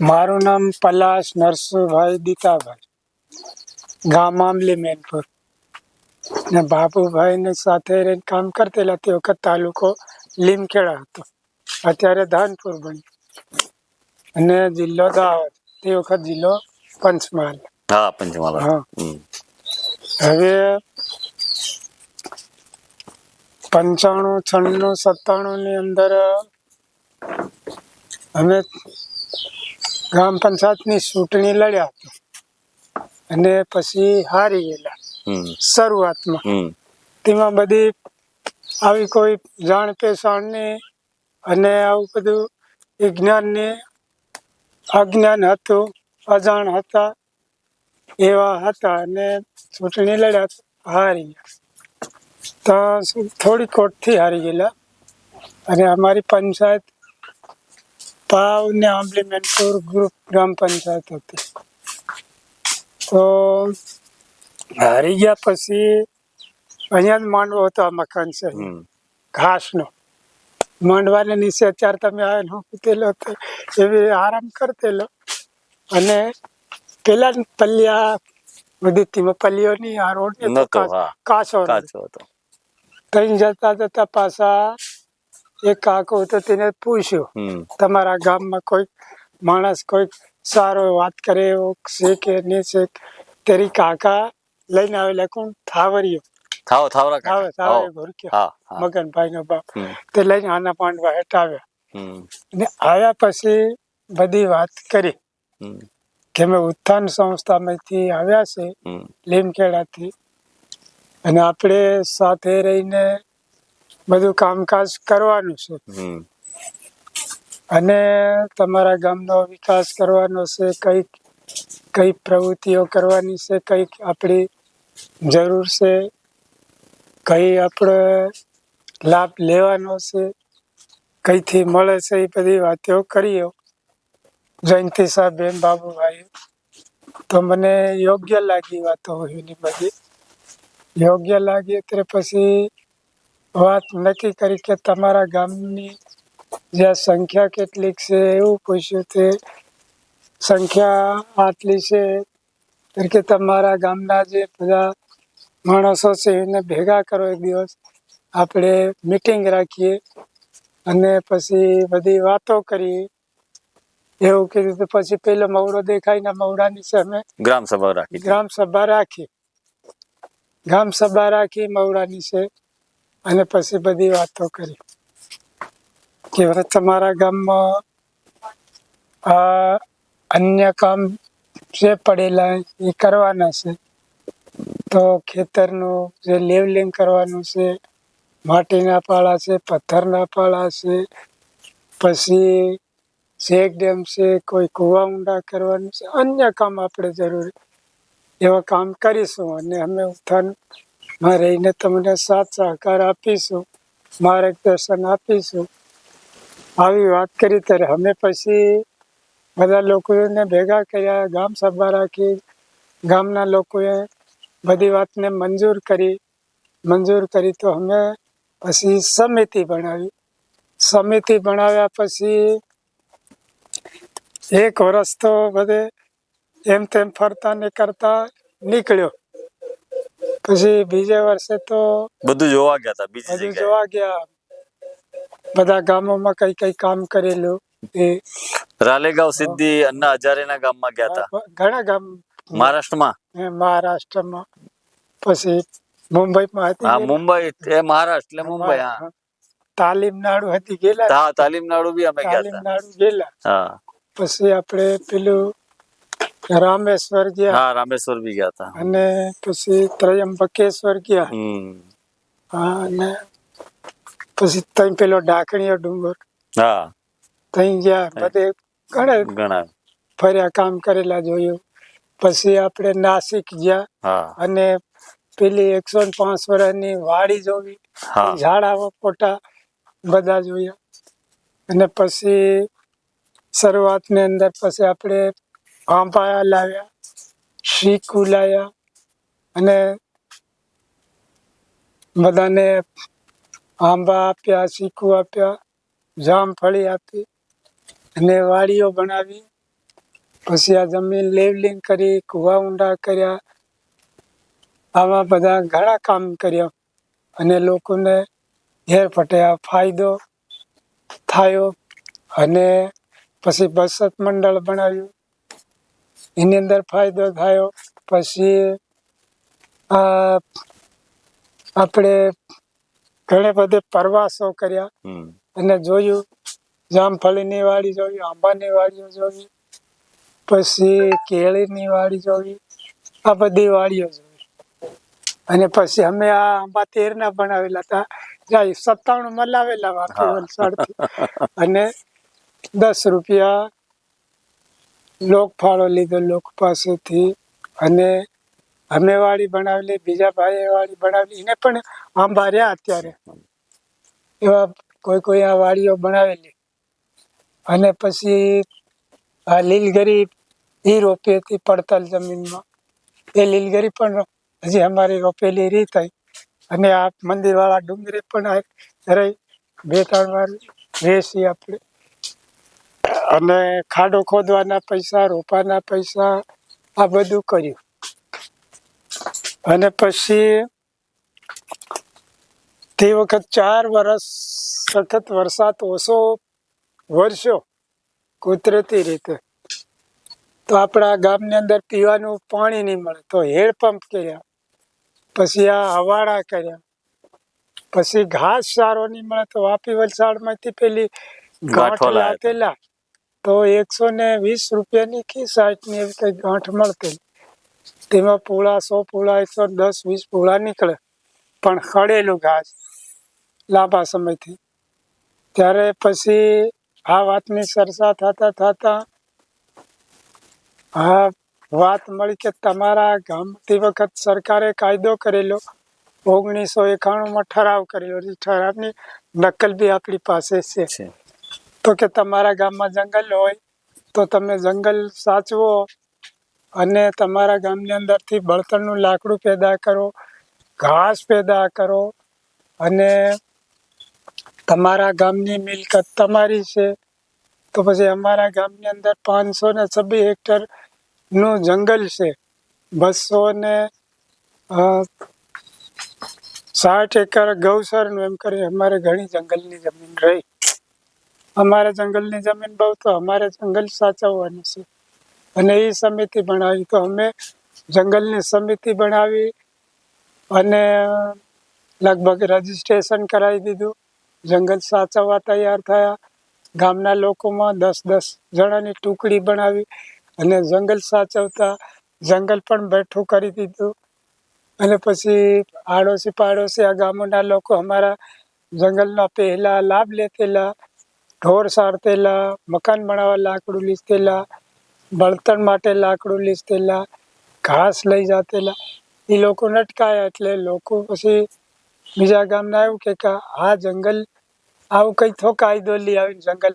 મારું નામ પલાશ નરસુભાઈ દીતાભાઈ, ગામ આંબલી મેનપુર. ને બાબુભાઈ ને સાથે રહીને કામ કરતેલા તે વખત તાલુકો લીમખેડા હતો, અત્યારે ધાનપુર બન્યું. અને જિલ્લો દાહોદ, તે વખત જિલ્લો પંચમહાલ. હા, પંચમહાલ. હા. હવે 95, 96, 97 ની અંદર અમે ગ્રામ પંચાયતની ચૂંટણી લડ્યા હતા અને પછી હારી ગયેલા શરૂઆતમાં. તેમાં બધી આવી કોઈ જાણ પહેચાણની અને આવું બધું વિજ્ઞાનની અજ્ઞાન હતું, અજાણ હતા એવા હતા અને ચૂંટણી લડ્યા હારી ગયા. તો થોડી કોટથી હારી ગયેલા. અને અમારી પંચાયત પાવ ને આંબલી મેનપુર ગ્રુપ ગ્રામ પંચાયત હતી. તો હારી ગયા પછી અહીંયા જ માંડવો હતો, આ મકાન છે ઘાસનો. માંડવાને નીચે અત્યારે તમે આવેલ હું કીધેલો હતો એવી આરામ કરતેલો. અને પેલા પલ્લિયા બધી પલ્લીઓની આ રોડ કાચો હતો. ત્યાં જતા પાછા એક કાકો હતો, તેને પૂછ્યું તમારા ગામમાં કોઈ માણસ કોઈ સારો વાત કરે એવો છે કે નહીં છે? તેરી કાકા લઈને આવેલા કોણ મગનભાઈ નો બાપ, તે લઈને આના પાંડવા હેઠ આવ્યા. અને આવ્યા પછી બધી વાત કરી કે અમે ઉત્થાન સંસ્થામાંથી આવ્યા છે લીમખેડાથી, અને આપણે સાથે રહીને બધું કામકાજ કરવાનું છે અને તમારા ગામનો વિકાસ કરવાનો છે, કઈ પ્રવૃત્તિઓ કરવાની છે, કઈક આપણી જરૂર છે, કઈ આપણે લાભ લેવાનો છે, કઈથી મળે છે, એ બધી વાતો કરીએ જયંતિ સાહેબ બેન બાબુભાઈ. તો મને યોગ્ય લાગી વાતો એની બધી યોગ્ય લાગી. એટલે પછી વાત નક્કી કરી કે તમારા ગામની જ્યાં સંખ્યા કેટલીક છે એવું પૂછ્યું. તે સંખ્યા આટલી છે કે તમારા ગામના જે બધા માણસો છે એને ભેગા કરો, એક દિવસ આપણે મીટિંગ રાખીએ અને પછી બધી વાતો કરીએ એવું કીધું. તો પછી પેલો મવડો દેખાય ને મવડાની છે અમે ગ્રામ સભા રાખી મવડાની છે. અને પછી બધી વાતો કરી કે તમારા ગામમાં અન્ય કામ જે પડેલા એ કરવાના છે. તો ખેતરનું જે લેવલિંગ કરવાનું છે, માટીના પાળા છે, પથ્થરના પાળા છે, પછી ચેક ડેમ છે, કોઈ કુવા ઊંડા કરવાનું છે, અન્ય કામ આપણે જરૂરી એવા કામ કરીશું. અને અમે ઉત્થાનમાં રહીને તમને સાથ સહકાર આપીશું, માર્ગદર્શન આપીશું, આવી વાત કરી. ત્યારે અમે પછી બધા લોકોને ભેગા કર્યા, ગામ સભા રાખી, ગામના લોકોએ બધી વાતને મંજૂર કરી. તો અમે પછી સમિતિ બનાવ્યા. પછી એક વર્ષ તો બધે એમ તેમ ફરતા ને કરતા નીકળ્યો. પછી બીજે વર્ષે તો બધું જોવા ગયા, બધા ગામોમાં કઈ કામ કરેલું. રાલેગાંવ સિદ્ધી અન્ના હજારેના ગામમાં ગયા હતા, ઘણા ગામ મહારાષ્ટ્રમાં. પછી મુંબઈમાં હતી, મુંબઈ એ મહારાષ્ટ્ર એટલે મુંબઈ. તાલીમનાડુ હતી ગયેલા, તાલીમનાડુ બી અમે ગયેલા. પછી આપણે પેલું રામેશ્વર ગયા, રામેશ્વર બી ગયા હતા. અને પછી ત્રયંબકેશ્વર ગયા. અને પછી તઈ પેલો ડાકણીયો ડુંગર તઈ ગયા. બધે ઘણા ફર્યા, કામ કરેલા જોયું. પછી આપણે નાસિક ગયા અને પેલી 105 વર્ષની વાડી જોવી, ઝાડા પોટા બધા જોયા. અને પછી શરૂઆતની અંદર પછી આપણે આંબા લાવ્યા, શીકુ લાવ્યા અને બધાને આંબા આપ્યા, શીકુ આપ્યા, જામફળી આપી અને વાડીઓ બનાવી પછી આ જમીન લેવલિંગ કરી, કુવા ઊંડા કર્યા, આવા બધા ઘણા કામ કર્યા અને લોકોને ઘેર પટ્યા ફાયદો થયો. અને પછી બચત મંડળ બનાવ્યું, એની અંદર ફાયદો થયો. પછી આપણે ઘણે બધે પ્રવાસો કર્યા અને જોયું, જામફળીની વાડી જોઈ, આંબાની વાડીઓ જોઈ, પછી કેળીની વાડી જોઈ, આ બધી વાડીઓ જોઈ. અને પછી અમે આ આંબા 13 બનાવેલા હતા, 97 માં લાવેલા વાપી વલસાડથી. અને 10 રૂપિયા લોક ફાળો લીધો લોક પાસેથી. અને અમે વાડી બનાવેલી, બીજા ભાઈએ વાડી બનાવેલી, એને પણ આંબા રહ્યા અત્યારે. એવા કોઈ આ વાડીઓ બનાવેલી. અને પછી આ લીલગરી એ રોપી હતી પડતલ જમીનમાં, એ લીલગરી પણ હજી અમારી રોપેલી રહી થઈ. અને આ મંદિર વાળા ડુંગરે પણ રહી 2-3 વાર વેચી આપણે. અને ખાડો ખોદવાના પૈસા, રોપાના પૈસા, આ બધું કર્યું. અને પછી તે વખત 4 વર્ષ સતત વરસાદ ઓછો વરસ્યો કુદરતી રીતે, તો આપણા ગામની અંદર પીવાનું પાણી નહીં મળે, તો હેડપંપ કર્યા. પછી આ હવાડા કર્યા. પછી ઘાસ સારો નહીં મળે તો વાપી વલસાડમાંથી પેલી ગાંઠ લાવતેલા, તો 120 રૂપિયાની કે 60ની એવી કઈ ગાંઠ મળતી. તેમાં પૂળા 100 પૂળા, 110-20 પૂળા નીકળે, પણ ખડેલું ઘાસ લાંબા સમયથી. ત્યારે પછી આ વાતની ચર્ચા થતા આ વાત મળી કે તમારા ગામ, તે વખત સરકારે કાયદો કરેલો, 1991માં ઠરાવ કરેલો, ઠરાવની નકલ બી આપણી પાસે છે. તો કે તમારા ગામમાં જંગલ હોય તો તમે જંગલ સાચવો અને તમારા ગામની અંદરથી બળતણનું લાકડું પેદા કરો, ઘાસ પેદા કરો. અને તમારા ગામની મિલકત તમારી છે. તો પછી અમારા ગામની અંદર 526 હેક્ટર નું જંગલ છે. 260 એકર ગૌસરનું, એમ કરી અમારે ઘણી જંગલની જમીન રહી. અમારે જંગલની જમીન બહુ, તો અમારે જંગલ સાચવવાનું છે. અને એ સમિતિ બનાવી, તો અમે જંગલની સમિતિ બનાવી અને લગભગ રજીસ્ટ્રેશન કરાવી દીધું. જંગલ સાચવવા તૈયાર થયા. ગામના લોકોમાં 10-10 જણાની ટુકડી બનાવી અને જંગલ સાચવતા. જંગલ પણ બેઠું કરી દીધું. અને પછી આડોશી પાડોશી આ ગામોના લોકો અમારા જંગલના પહેલા લાભ લેતેલા, ઢોર સારતેલા, મકાન બનાવવા લાકડું લીધેલા, બળતણ માટે લાકડું લીધેલા, ઘાસ લઈ જતેલા. એ લોકો નટકાયા એટલે લોકો પછી બીજા ગામના એવું કે આ જંગલ આવું કઈ થો કાયદો લઈ આવીને જંગલ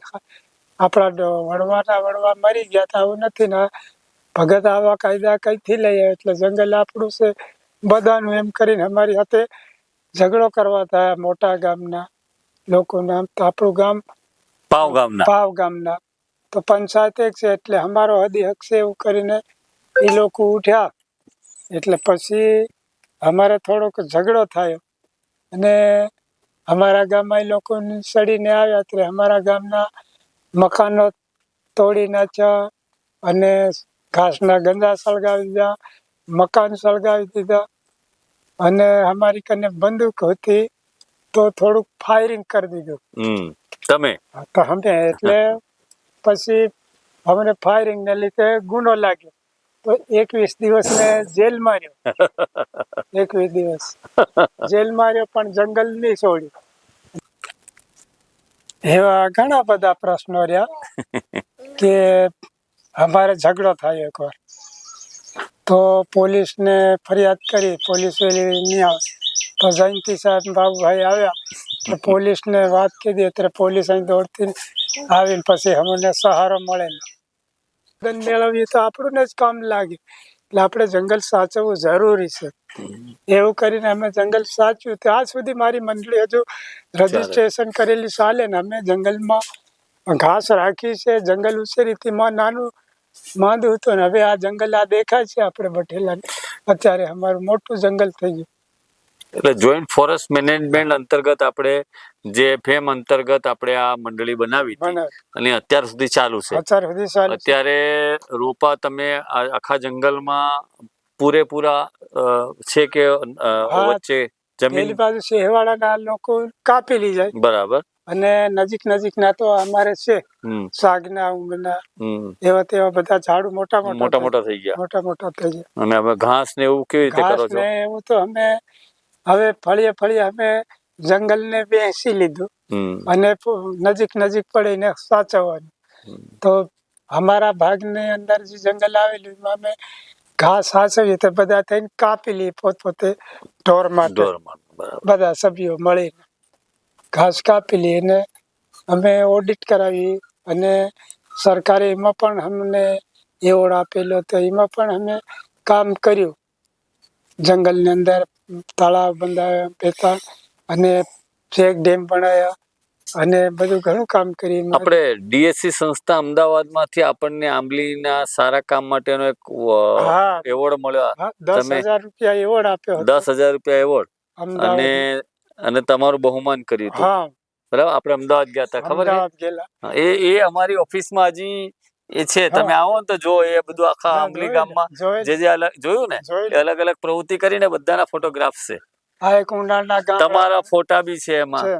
આપણા વડવા મરી ગયા, આવું નથી ને ભગત આવા કાયદા કઈથી લઈ આવે, એટલે જંગલ આપણું છે બધાનું, એમ કરીને અમારી સાથે ઝઘડો કરવા થયા મોટા ગામના લોકોના. તો આપણું ગામ પાવ ગામના, તો પંચાયત એક છે એટલે અમારો હદી હક છે એવું કરીને એ લોકો ઉઠ્યા. એટલે પછી અમારે થોડોક ઝઘડો થયો અને અમારા ગામમાં એ લોકો સડીને આવ્યા. એટલે અમારા ગામના મકાનો તોડી નાખ્યા અને ઘાસના ગંદા સળગાવી દીધા, મકાન સળગાવી દીધા. અને અમારી કને બંદૂક હતી તો થોડુંક ફાયરિંગ કરી દીધું. તમે એટલે પછી અમને ફાયરિંગ ને લીધે ગુનો લાગ્યો, તો 21 દિવસ ને જેલમાં રહ્યો. 21 દિવસ જેલમાં રહ્યો, પણ જંગલ નહીં છોડ્યું. એવા ઘણા બધા પ્રશ્નો રહ્યા કે અમારે ઝઘડો થાય એકવાર, તો પોલીસને ફરિયાદ કરી, પોલીસ નહીં આવે. તો જયંતિ સાહેબ બાબુભાઈ આવ્યા, તો પોલીસને વાત કીધી. અત્યારે પોલીસ અહીં દોડતી આવીને પછી અમને સહારો મળેલો. મેળવીએ તો આપણું જ કામ લાગે, એટલે આપણે જંગલ સાચવવું જરૂરી છે. એવું કરીને અમે જંગલ સાચ્યું. ત્યાં સુધી મારી મંડળી હજુ રજીસ્ટ્રેશન કરેલી ચાલે ને. અમે જંગલમાં ઘાસ રાખી છે, જંગલ ઉછેરીમાં નાનું માંદું હતું ને હવે આ જંગલ આ દેખાય છે આપણે બઠેલા અત્યારે અમારું મોટું જંગલ થઈ ગયું. એટલે જોઈન્ટ ફોરેસ્ટ મેનેજમેન્ટ અંતર્ગત આપણે જે ફેમ અંતર્ગત આપણે આ મંડળી બનાવી હતી બનાવી. અને અત્યાર સુધી ચાલુ છે. અત્યાર સુધી ચાલે છે. અત્યારે રોપા તમે આખા જંગલમાં પૂરેપૂરા છે કે હા, વચ્ચે જમીન પેલી બાજુ શેહવાડાના લોકો કાપી લઈ જાય બરાબર અને નજીક નજીકના તો અમારે છે હમ સાગના ઊંઘના હમ એવા તેવા બધા ઝાડુ મોટા મોટા મોટા થઈ ગયા મોટા મોટા થઈ ગયા. અને હવે ઘાસ ને એવું કેવી રીતે ઘાસ કરો છો? ને એવું તો અમે હવે ફળીએ ફળીએ અમે જંગલને બેસી લીધું હમ અને નજીક નજીક પડીને સાચવવાનું. તો અમારા ભાગની અંદર જે જંગલ આવેલું એમાં અમે ઘાસ સાચવીએ તો બધા થઈને કાપી લઈએ પોતપોતે ઢોર માટે ઢોરમાં બરાબર બધા સભ્યો મળીને ઘાસ કાપી લઈએ ને અમે ઓડિટ કરાવી અને સરકારે એમાં પણ અમને એવોર્ડ આપેલો તો એમાં પણ અમે કામ કર્યું. જંગલની અંદર તળાવ બંધાવ્યા બેતા અને ચેક ડેમ બનાવ્યા અને બધું ઘણું કામ કર્યું. આપણે ડીએસસી સંસ્થા અમદાવાદમાંથી આપણને આંબલીના સારા કામ માટેનો એક હા એવોર્ડ મળ્યો. હા, તમે 10,000 રૂપિયા એવોર્ડ આપ્યો હતો 10,000 રૂપિયા એવોર્ડ અમદાવાદ. અને અને તમારું બહુમાન કર્યું હતું. હા, બરાબર આપણે અમદાવાદ ગયા હતા ખબર અમદાવાદ ગયેલા. છે? એ અમારી ઓફિસમાં હજી એ છે. તમે આવો ને તો જો એ બધું આખા હા, આંબલી જોયેલું, ગામમાં જોયેલું. જે અલગ જોયું ને જોયેલું. એ અલગ અલગ પ્રવૃત્તિ કરીને બધાના ફોટોગ્રાફ્સ છે. આ એક ઊંડાણના ગામડા તમારા ફોટા બી છે એમાં છે.